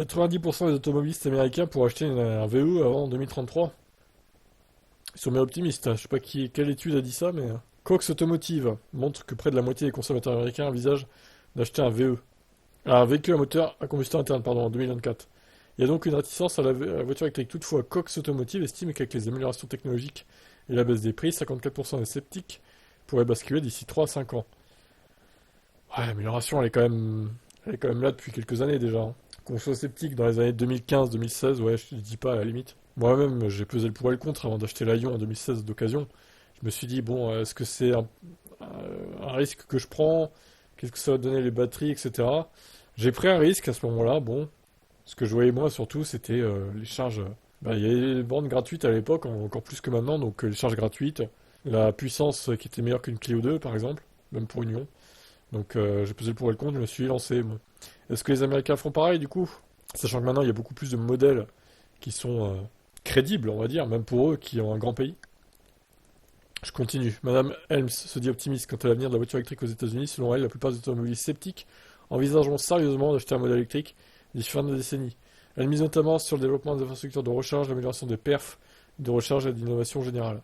90% des automobilistes américains pour acheter un VE avant 2033. Ils sont bien optimistes, hein. Je sais pas quelle étude a dit ça, mais... Cox Automotive montre que près de la moitié des consommateurs américains envisagent d'acheter un VE. Un véhicule à moteur à combustion interne, pardon, en 2024. Il y a donc une réticence à la voiture électrique. Toutefois, Cox Automotive estime qu'avec les améliorations technologiques et la baisse des prix, 54% des sceptiques pourraient basculer d'ici 3 à 5 ans. Ouais, l'amélioration, elle est quand même là depuis quelques années déjà, hein. Qu'on soit sceptique dans les années 2015-2016, ouais, je te dis pas à la limite. Moi-même, j'ai pesé le pour et le contre avant d'acheter la Ion en 2016 d'occasion. Je me suis dit, bon, est-ce que c'est un risque que je prends? Qu'est-ce que ça va donner les batteries, etc. J'ai pris un risque à ce moment-là, bon. Ce que je voyais moi surtout, c'était les charges. Bah, il y avait les bornes gratuites à l'époque, encore plus que maintenant, donc les charges gratuites, la puissance qui était meilleure qu'une Clio 2 par exemple, même pour une Ion. Donc j'ai pesé le pour et le contre, je me suis lancé. Bon. Est-ce que les Américains font pareil du coup? Sachant que maintenant il y a beaucoup plus de modèles qui sont crédibles, on va dire, même pour eux qui ont un grand pays. Je continue. Madame Helms se dit optimiste quant à l'avenir de la voiture électrique aux États-Unis. Selon elle, la plupart des automobilistes sceptiques envisageront sérieusement d'acheter un modèle électrique d'ici fin de décennie. Elle mise notamment sur le développement des infrastructures de recharge, l'amélioration des perfs de recharge et d'innovation générale.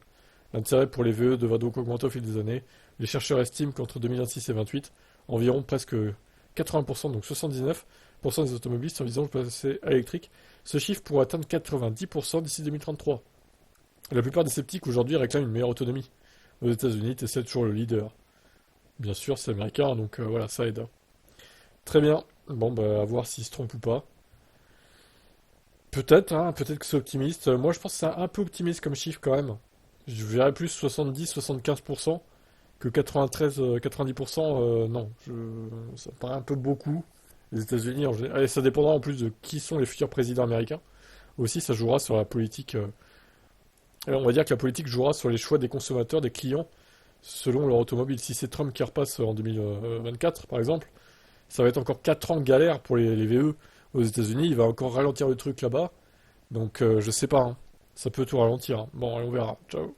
L'intérêt pour les VE devra donc augmenter au fil des années. Les chercheurs estiment qu'entre 2026 et 2028, environ presque 80%, donc 79% des automobilistes envisagent de passer à l'électrique. Ce chiffre pourrait atteindre 90% d'ici 2033. La plupart des sceptiques aujourd'hui réclament une meilleure autonomie. Aux États-Unis, Tesla est toujours le leader. Bien sûr, c'est américain, donc voilà, ça aide. Très bien. Bon, bah, à voir s'ils se trompent ou pas. Peut-être, hein, peut-être que c'est optimiste. Moi, je pense que c'est un peu optimiste comme chiffre quand même. Je verrais plus 70-75% que 93-90%. Non, ça me paraît un peu beaucoup. Les États-Unis, en général, et ça dépendra en plus de qui sont les futurs présidents américains. Aussi, ça jouera sur la politique. On va dire que la politique jouera sur les choix des consommateurs, des clients, selon leur automobile. Si c'est Trump qui repasse en 2024, par exemple, ça va être encore 4 ans de galère pour les VE aux États-Unis. Il va encore ralentir le truc là-bas. Donc, je sais pas, hein. Ça peut tout ralentir, hein. Bon, allez, on verra. Ciao.